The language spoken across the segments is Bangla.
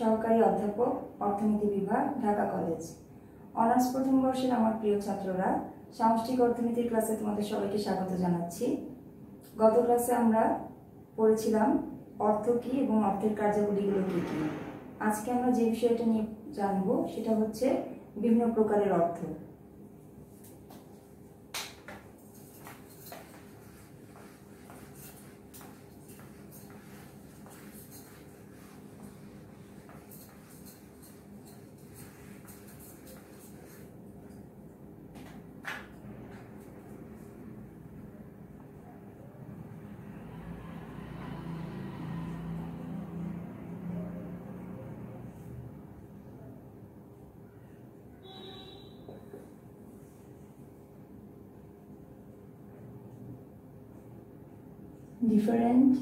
সহকারী অধ্যাপক, অর্থনীতি বিভাগ, ঢাকা কলেজ। অনার্স প্রথম বর্ষের আমার প্রিয় ছাত্ররা, সামষ্টিক অর্থনীতির ক্লাসে তোমাদের সবাইকে স্বাগত জানাচ্ছি। গত ক্লাসে আমরা পড়েছিলাম অর্থ কী এবং অর্থের কার্যাবলীগুলো কী কী। আজকে আমরা যে বিষয়টা নিয়ে জানবো সেটা হচ্ছে বিভিন্ন প্রকারের অর্থ। Different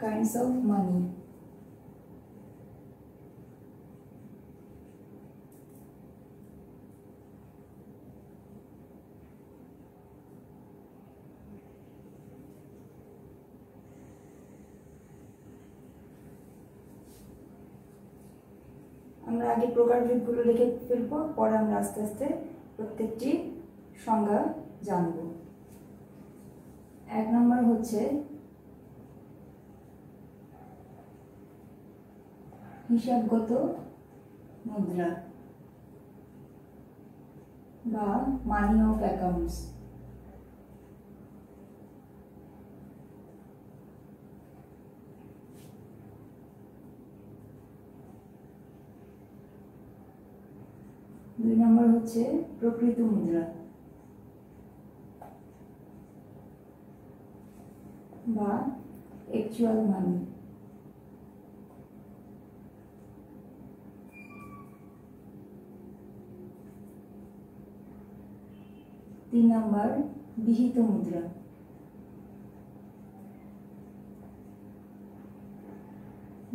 kinds of money. আমরা আগে প্রকারভেদগুলো লিখে ফেলবো, পরে আমরা আস্তে আস্তে প্রত্যেকটি সংজ্ঞা জানব। এক নম্বর হচ্ছে হিসাবগত মুদ্রা বা মানি অফ অ্যাকাউন্টস। দুই নম্বর হচ্ছে প্রকৃত মুদ্রা বা অ্যাকচুয়াল মানি। তিন নম্বর বিহিত মুদ্রা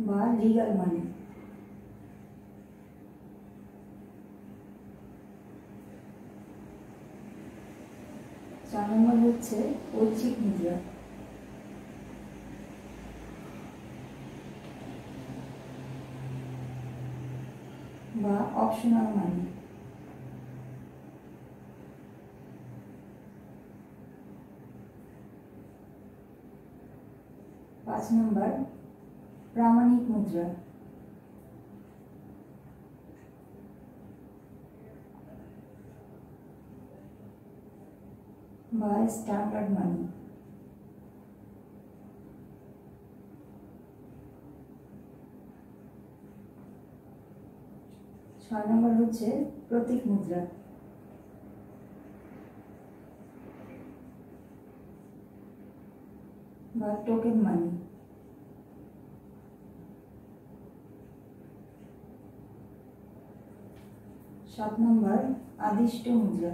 বা লিগ্যাল মানি। চার নম্বর হচ্ছে ঐচ্ছিক মুদ্রা বা অপশনাল মানি। পাঁচ নম্বর প্রামাণিক মুদ্রা বা স্ট্যান্ডার্ড মানি। ছয় নম্বর হচ্ছে প্রতীক মুদ্রা বা টোকেন মানি। সাত নম্বর আদিষ্ট মুদ্রা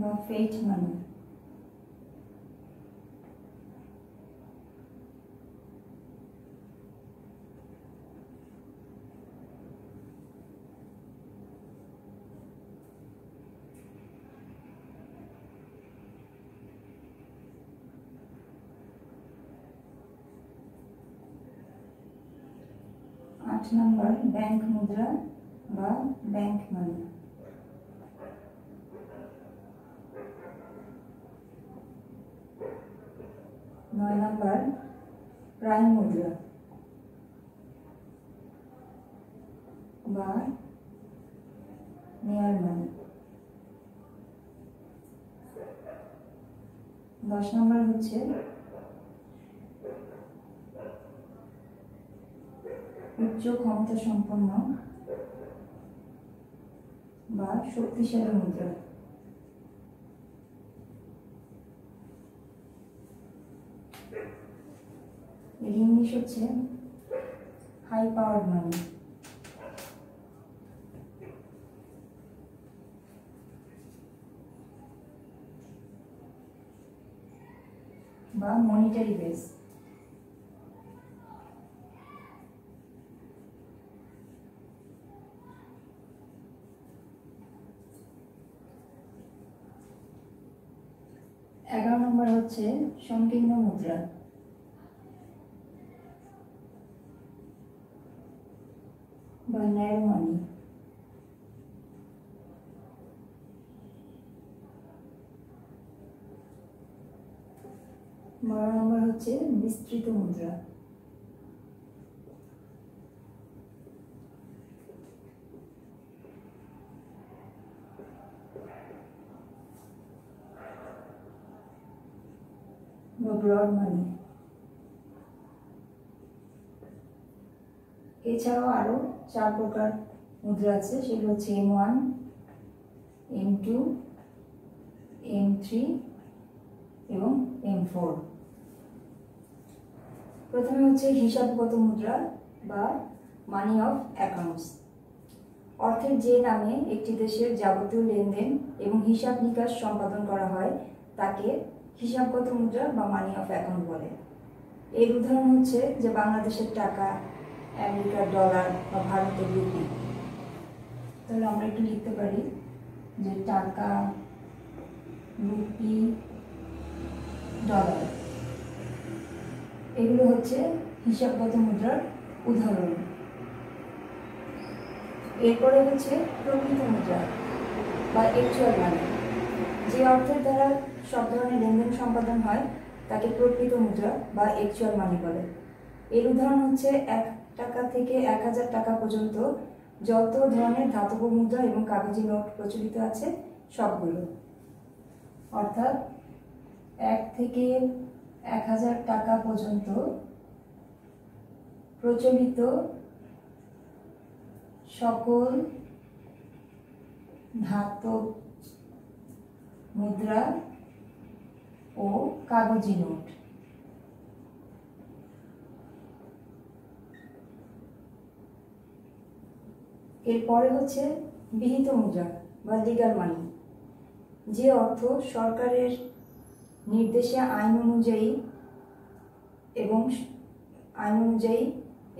বা ফেট মানি। আট নম্বর ব্যাংক মুদ্রা বা ব্যাংক মানি। নয় নম্বর প্রাইম মুদ্রা বা নিয়ার মানি। 10 নম্বর হচ্ছে উচ্চ ক্ষমতা সম্পন্ন বা শক্তিশালী মুদ্রা। এর ইংলিশ হচ্ছে হাই পাওয়ার মানি বা মনিটারি বেস। 11 11 নম্বর হচ্ছে সংকীর্ণ মুদ্রা। বা ন্যারো মানি। 12 নম্বর হচ্ছে বিস্তৃত মুদ্রা। বা ব্রড মানি। এছাড়াও আরো 4 প্রকার মুদ্রা আছে, সেগুলো হচ্ছে M1, M2, M3 এবং M4। প্রথমে হচ্ছে হিসাবগত মুদ্রা বা মানি অফ অ্যাকাউন্টস। অর্থের যে নামে একটি দেশের যাবতীয় লেনদেন এবং হিসাব নিকাশ সম্পাদন করা হয় তাকে হিসাবগত মুদ্রা বা মানি অফ অ্যাকাউন্ট বলে। এর উদাহরণ হচ্ছে যে বাংলাদেশের টাকা, আমেরিকার ডলার বা ভারতের রুপি। তাহলে আমরা একটু লিখতে পারি যে টাকা, রুপি, ডলার, এগুলো হচ্ছে হিসাবগত মুদ্রার উদাহরণ। এরপরে হচ্ছে প্রকৃত মুদ্রা বা অ্যাকচুয়াল মানি। যে অর্থের দ্বারা সব ধরনের লেনদেন সম্পাদন হয় তাকে প্রকৃত মুদ্রা বা অ্যাকচুয়াল মানি বলে। এর উদাহরণ হচ্ছে 1 টাকা থেকে 1000 টাকা পর্যন্ত যত ধরনের ধাতব মুদ্রা এবং কাগজি নোট প্রচলিত আছে সবগুলো। অর্থাৎ 1 থেকে 1000 টাকা পর্যন্ত প্রচলিত সকল ধাতব মুদ্রা ও কাগজি নোট। এরপরে হচ্ছে বিহিত মুদ্রা বা লিগ্যাল মানি। যে অর্থ সরকারের নির্দেশে আইন অনুযায়ী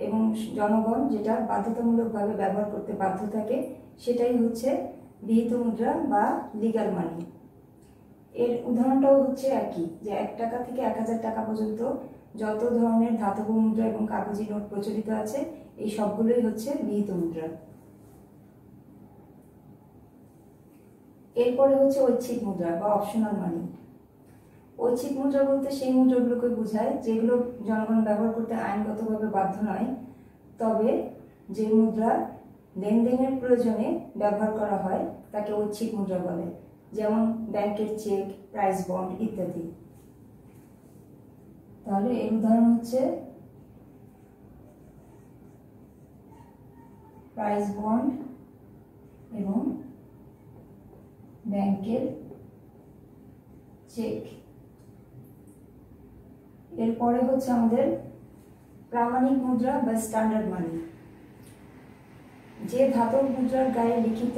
এবং জনগণ যেটা বাধ্যতামূলকভাবে ব্যবহার করতে বাধ্য থাকে সেটাই হচ্ছে বিহিত মুদ্রা বা লিগ্যাল মানি। এর উদাহরণটাও হচ্ছে একই, যে 1 টাকা থেকে 1000 টাকা পর্যন্ত যত ধরনের ধাতব মুদ্রা এবং কাগজি নোট প্রচলিত আছে এই সবগুলোই হচ্ছে বিহিত মুদ্রা। এরপরে হচ্ছে ঐচ্ছিক মুদ্রা বা অপশনাল মানি। ঐচ্ছিক মুদ্রা বলতে সেই মুদ্রাগুলোকে বোঝায় যেগুলো জনগণ ব্যবহার করতে আইনগতভাবে বাধ্য নয়, তবে যে মুদ্রা লেনদেনের প্রয়োজনে ব্যবহার করা হয় তাকে ঐচ্ছিক মুদ্রা বলে, যেমন ব্যাংকের চেক, প্রাইস বন্ড ইত্যাদি। তাহলে এর উদাহরণ হচ্ছে প্রাইস বন্ড এবং ব্যাংকের চেক। এরপরে হচ্ছে আমাদের প্রামাণিক মুদ্রা বা স্ট্যান্ডার্ড মানি। যে ধাতব মুদ্রার গায়ে লিখিত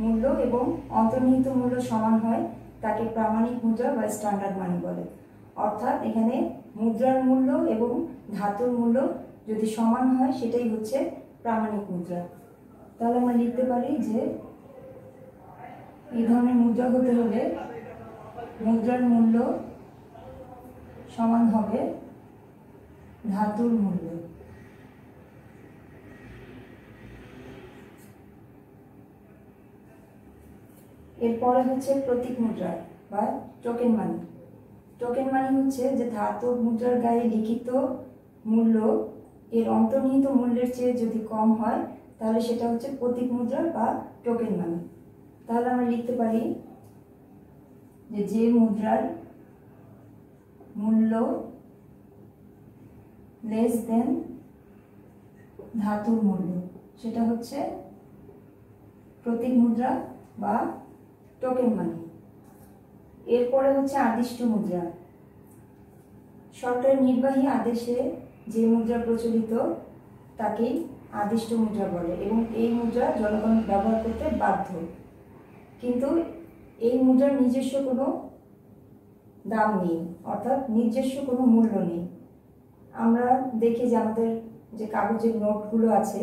মূল্য এবং অন্তর্নিহিত মূল্য সমান হয় তাকে প্রামাণিক মুদ্রা বা স্ট্যান্ডার্ড মানি বলে। অর্থাৎ এখানে মুদ্রার মূল্য এবং ধাতুর মূল্য যদি সমান হয় সেটাই হচ্ছে প্রামাণিক মুদ্রা। তাহলে আমরা লিখতে পারি যে এই ধরনের মুদ্রা হতে হলে মুদ্রার মূল্য সমান হবে ধাতুর মূল্য। এরপরে হচ্ছে প্রতীক মুদ্রা বা টোকেন মানি। টোকেন মানি হচ্ছে যে ধাতব মুদ্রার গায়ে লিখিত মূল্য এর অন্তর্নিহিত মূল্যের চেয়ে যদি কম হয় তাহলে সেটা হচ্ছে প্রতীক মুদ্রা বা টোকেন মানি। তাহলে আমরা লিখতে পারি যে মুদ্রার মূল্য লেস দেন ধাতুর মূল্য সেটা হচ্ছে প্রতীক মুদ্রা বা টোকেন মানি। এরপরে হচ্ছে আদিষ্ট মুদ্রা। সরকারের নির্বাহী আদেশে যে মুদ্রা প্রচলিত তাকেই আদিষ্ট মুদ্রা বলে এবং এই মুদ্রা জনগণ ব্যবহার করতে বাধ্য, কিন্তু এই মুদ্রার নিজস্ব কোনো দাম নেই, অর্থাৎ নিজস্ব কোনো মূল্য নেই। আমরা দেখি যে আমাদের যে কাগজের নোটগুলো আছে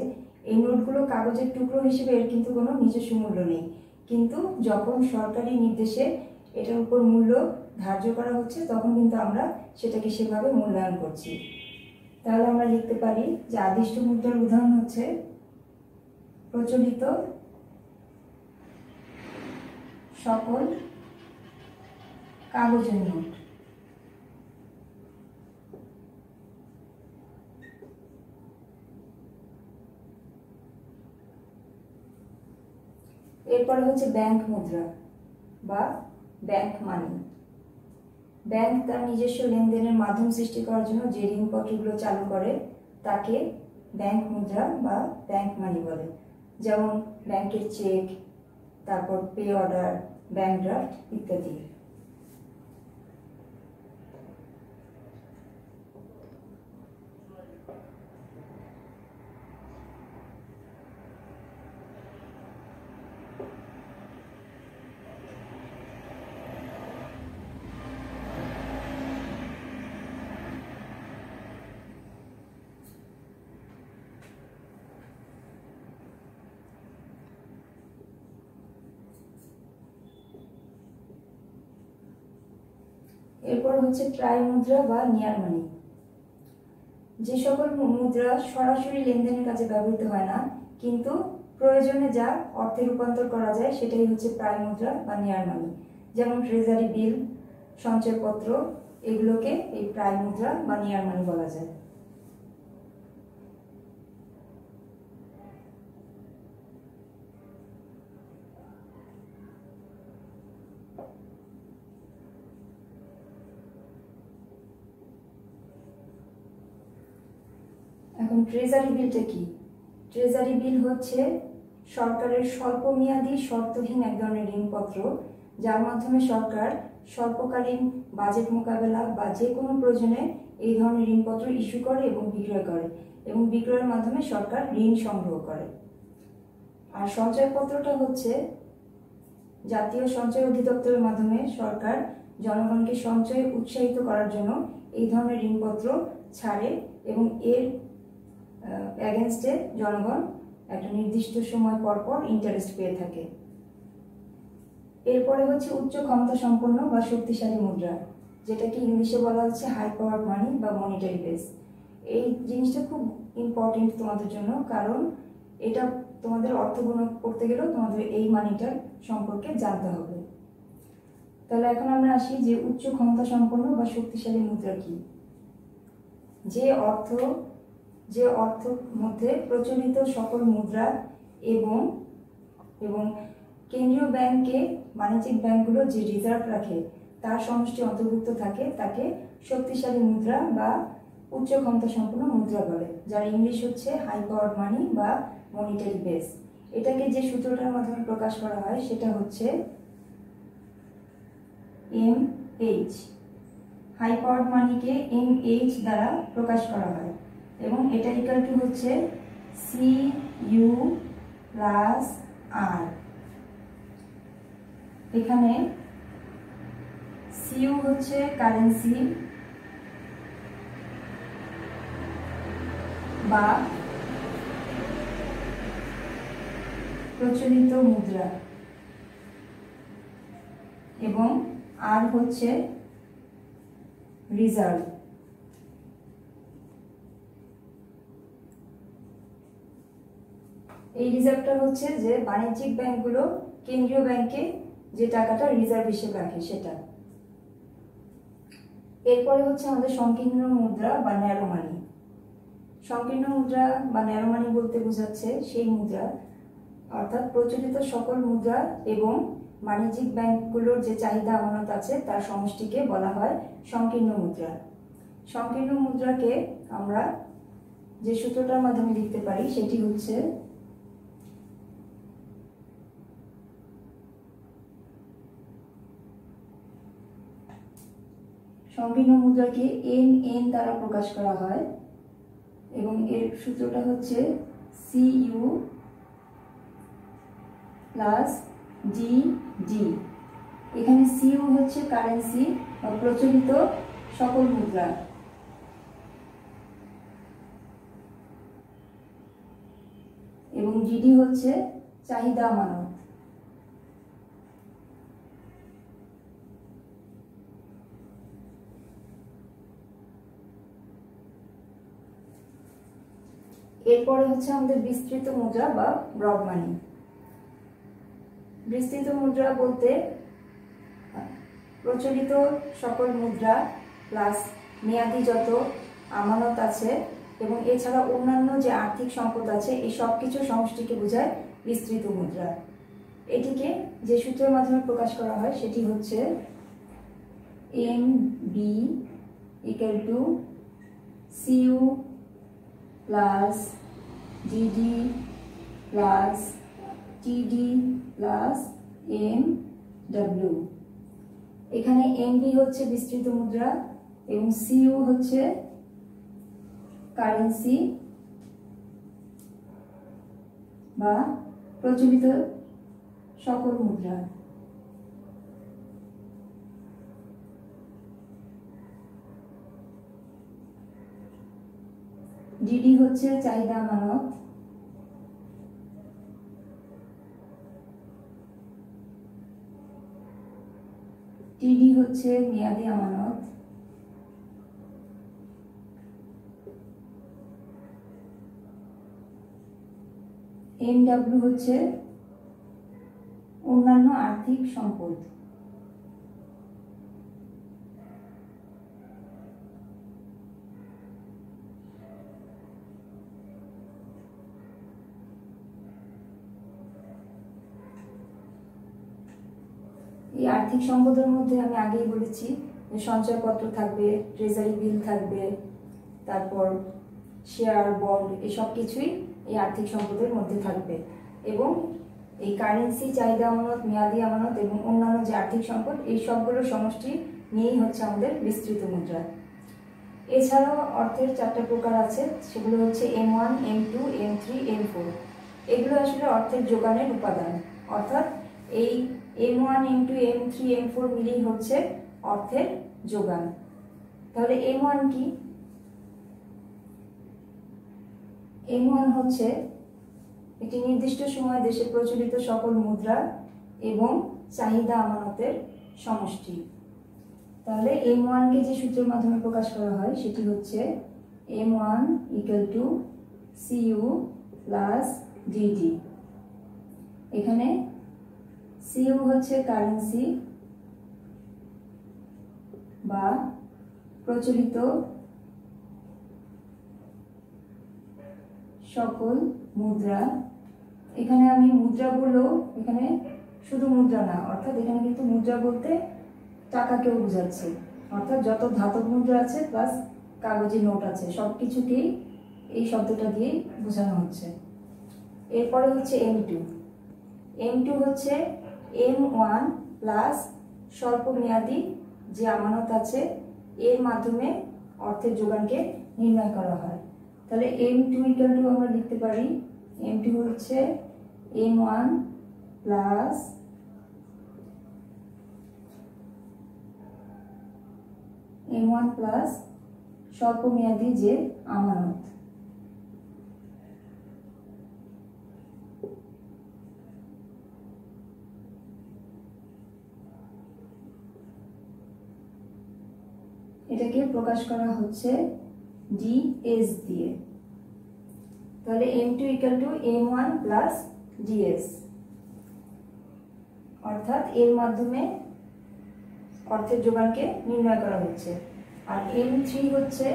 এই নোটগুলো কাগজের টুকরো হিসেবে এর কিন্তু কোনো নিজস্ব মূল্য নেই, কিন্তু যখন সরকারি নির্দেশে এটার উপর মূল্য ধার্য করা হচ্ছে তখন কিন্তু আমরা সেটাকে সেভাবে মূল্যায়ন করছি। তাহলে আমরা লিখতে পারি যে আদিষ্ট মুদ্রার উদাহরণ হচ্ছে প্রচলিত সকল কাগজের নোট। এরপরে হচ্ছে ব্যাংক মুদ্রা বা ব্যাংক মানি। ব্যাংক তার নিজস্ব লেনদেনের মাধ্যম সৃষ্টি করার জন্য যে ঋণপত্রগুলো চালু করে তাকে ব্যাংক মুদ্রা বা ব্যাংক মানি বলে, যেমন ব্যাংকের চেক, তারপর পে অর্ডার, ব্যাংক ড্রাফট ইত্যাদি। এরপর হচ্ছে ট্রাই মুদ্রা বা নিয়ার মানি। যে সকল মুদ্রা সরাসরি লেনদেনের কাজে ব্যবহৃত হয় না কিন্তু প্রয়োজনে যা অর্থে রূপান্তর করা যায় সেটাই হচ্ছে প্রায় মুদ্রা বা নিয়ার মানি। যেমন ট্রেজারি বিল, সঞ্চয়পত্র, এগুলোকে এই প্রায় মুদ্রা বা নিয়ার মানি বলা যায়। এখন ট্রেজারি বিলটা কি? ট্রেজারি বিল হচ্ছে সরকারের স্বল্পমেয়াদী শর্তহীন এক ধরনের ঋণপত্র, যার মাধ্যমে সরকার স্বল্পকালীন বাজেট মোকাবেলা বা যে কোনো প্রয়োজনে এই ধরনের ঋণপত্র ইস্যু করে এবং বিক্রয় করে, এবং বিক্রয়ের মাধ্যমে সরকার ঋণ সংগ্রহ করে। আর সঞ্চয়পত্রটা হচ্ছে জাতীয় সঞ্চয় অধিদপ্তরের মাধ্যমে সরকার জনগণকে সঞ্চয়ে উৎসাহিত করার জন্য এই ধরনের ঋণপত্র ছাড়ে এবং এর এগেনস্টে জনগণ একটা নির্দিষ্ট সময় পর পর ইন্টারেস্ট পেয়ে থাকে। এরপরে হচ্ছে উচ্চ ক্ষমতা সম্পন্ন বা শক্তিশালী মুদ্রা, যেটাকে ইংলিশে বলা হচ্ছে হাই পাওয়ার মানি বা মনিটারি বেস। এই জিনিসটা খুব ইম্পর্টেন্ট তোমাদের জন্য, কারণ এটা তোমাদের অর্থগণনা করতে গেলেও তোমাদের এই মানিটার সম্পর্কে জানতে হবে। তাহলে এখন আমরা আসি যে উচ্চ ক্ষমতা সম্পন্ন বা শক্তিশালী মুদ্রা কি। যে অর্থ মধ্যে প্রচলিত সকল মুদ্রা এবং কেন্দ্রীয় ব্যাংকে বাণিজ্যিক ব্যাংকগুলো যে রিজার্ভ রাখে তার সমষ্টি অন্তর্ভুক্ত থাকে তাকে শক্তিশালী মুদ্রা বা উচ্চ ক্ষমতা সম্পন্ন মুদ্রা বলে, যার ইংলিশ হচ্ছে হাই পাওয়ার মানি বা মনিটারি বেস। এটাকে যে সূত্রটার মাধ্যমে প্রকাশ করা হয় সেটা হচ্ছে MH। হাই পাওয়ার মানিকে MH দ্বারা প্রকাশ করা হয় এবং এটা ইকুয়াল টু হচ্ছে CU প্লাস R। এখানে CU হচ্ছে কারেন্সি বা প্রচলিত মুদ্রা এবং R হচ্ছে রিজার্ভ। এই রিজার্ভটা হচ্ছে যে বাণিজ্যিক ব্যাংকগুলো কেন্দ্রীয় ব্যাংকে যে টাকাটা রিজার্ভ হিসেবে রাখে সেটা। এরপরে হচ্ছে আমাদের সংকীর্ণ মুদ্রা বা ন্যারো মানি। সংকীর্ণ মুদ্রা বা ন্যারো মানি বলতে বোঝাচ্ছে সেই মুদ্রা, অর্থাৎ প্রচলিত সকল মুদ্রা এবং বাণিজ্যিক ব্যাংকগুলোর যে চাহিদা আমানত আছে তার সমষ্টিকে বলা হয় সংকীর্ণ মুদ্রা। সংকীর্ণ মুদ্রাকে আমরা যে সূত্রটার মাধ্যমে লিখতে পারি সেটি হচ্ছে সংকীর্ণ মুদ্রাকে NN দ্বারা প্রকাশ করা হয় এবং এর সূত্রটা হচ্ছে CU প্লাস DD। এখানে CU হচ্ছে কারেন্সি বা প্রচলিত সকল মুদ্রা এবং DD হচ্ছে চাহিদা আমানত। এরপরে হচ্ছে আমাদের বিস্তৃত মুদ্রা বা ব্রড মানি। বিস্তৃত মুদ্রা বলতে প্রচলিত সকল মুদ্রা প্লাস মেয়াদি যত আমানত আছে এবং এছাড়া অন্যান্য যে আর্থিক সম্পদ আছে এই সব কিছু সমষ্টিকে বোঝায় বিস্তৃত মুদ্রা। এটিকে যে সূত্রের মাধ্যমে প্রকাশ করা হয় সেটি হচ্ছে MB = CU plus DD plus TD plus MW। এখানে MB হচ্ছে বিস্তৃত মুদ্রা এবং CU হচ্ছে কারেন্সি বা প্রচলিত সকল মুদ্রা। DD হচ্ছে চাহিদা আমানত, TD হচ্ছে মেয়াদি আমানত, MW হচ্ছে অন্যান্য আর্থিক সম্পদ। এই আর্থিক সম্পদের মধ্যে আমি আগেই বলেছি যে সঞ্চয়পত্র থাকবে, ট্রেজারি বিল থাকবে, তারপর শেয়ার, বন্ড, এসব কিছুই এই আর্থিক সম্পদের মধ্যে থাকবে এবং এই কারেন্সি, চাহিদা আমানত, মেয়াদি আমানত এবং অন্যান্য যে আর্থিক সম্পদ এই সবগুলোর সমষ্টি নিয়েই হচ্ছে আমাদের বিস্তৃত মুদ্রা। এছাড়াও অর্থের 4টা প্রকার আছে, সেগুলো হচ্ছে M1, M2, M3, M4। এগুলো আসলে অর্থের যোগানের উপাদান, অর্থাৎ এই M1, M2, M3, M4 মিলেই হচ্ছে অর্থের যোগান। তাহলে M1 কি? M1 হচ্ছে একটি নির্দিষ্ট সময়ে দেশে প্রচলিত সকল মুদ্রা এবং চাহিদা আমানতের সমষ্টি। তাহলে M1 কে যে সূত্রের মাধ্যমে প্রকাশ করা হয় সেটি হচ্ছে M1 = CU প্লাস DD। এখানে CU হচ্ছে কারেন্সি বা প্রচলিত সকল মুদ্রা। এখানে আমি মুদ্রা বললেও এখানে শুধু মুদ্রা না, অর্থাৎ এখানে কিন্তু মুদ্রা বলতে টাকাকেও বোঝাচ্ছে, অর্থাৎ যত ধাতব মুদ্রা আছে প্লাস কাগজি নোট আছে সব কিছুকেই এই শব্দটা দিয়ে বোঝানো হচ্ছে। এরপরে হচ্ছে M2। M2 হচ্ছে M1 প্লাস স্বল্প মেয়াদি যে আমানত আছে এর মাধ্যমে অর্থের যোগানকে নির্ণয় করা হয়। তাহলে M2 = আমরা লিখতে পারি M2 হচ্ছে M1 প্লাস স্বল্প মেয়াদি যে আমানত। এটাকে প্রকাশ করা হচ্ছে DS দিয়ে। তাহলে M2 = M1 প্লাস DS, অর্থাৎ এর মাধ্যমে অর্থের যোগানকে নির্ণয় করা হচ্ছে। আর M3 হচ্ছে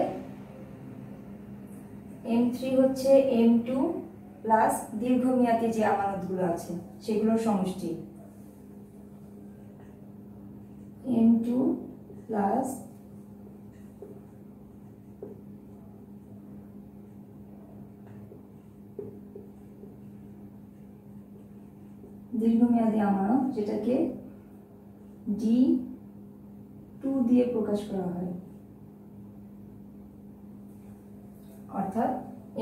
M2 প্লাস দীর্ঘমেয়াদী যে আমানতগুলো আছে সেগুলোর সমষ্টি। M2 প্লাস দীর্ঘমেয়াদী আমানত, যেটাকে D2 দিয়ে প্রকাশ করা হয়, অর্থাৎ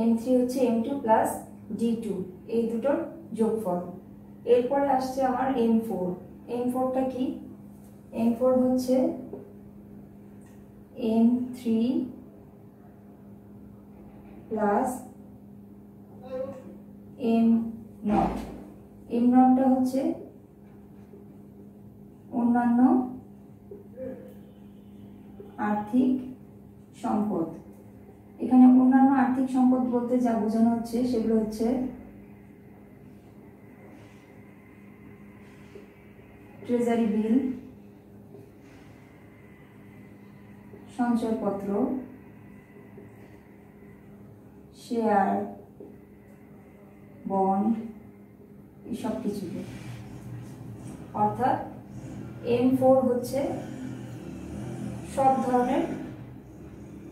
M3 হচ্ছে M2 প্লাস D2 এই দুটোর যোগফল। এরপরে আসছে আমার M4। M4টা কি? M4 হচ্ছে M3 প্লাস M0। M0টা হচ্ছে অন্যান্য আর্থিক সম্পদ। এখানে অন্যান্য আর্থিক সম্পদ বলতে যা বোঝানো হচ্ছে সেগুলো হচ্ছে ট্রেজারি বিল, সঞ্চয়পত্র, শেয়ার, বন্ড, সব কিছুকে। অর্থাৎ M4 হচ্ছে সব ধরনের,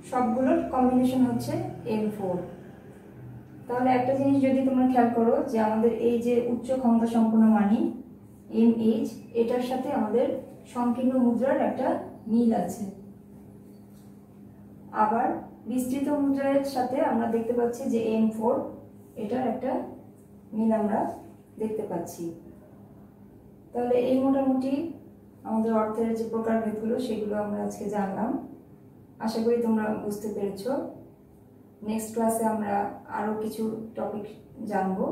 সবগুলোর কম্বিনেশন হচ্ছে M4। তাহলে একটা জিনিস যদি তোমরা খেয়াল করো যে আমাদের এই যে উচ্চ ক্ষমতা সম্পন্ন মানি MH, এটার সাথে আমাদের সংকীর্ণ মুদ্রার একটা মিল আছে। আবার বিস্তৃত মুদ্রার সাথে আমরা দেখতে পাচ্ছি যে M4, এটার একটা মিল আমরা দেখতে পাচ্ছি। তাহলে এই মোটামুটি আমাদের অর্থের যে প্রকারভেদগুলো সেগুলো আমরা আজকে জানলাম। আশা করি তোমরা বুঝতে পেরেছো। নেক্সট ক্লাসে আমরা আরও কিছু টপিক জানবো।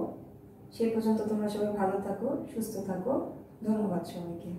সেই পর্যন্ত তোমরা সবাই ভালো থাকো, সুস্থ থাকো। ধন্যবাদ সবাইকে।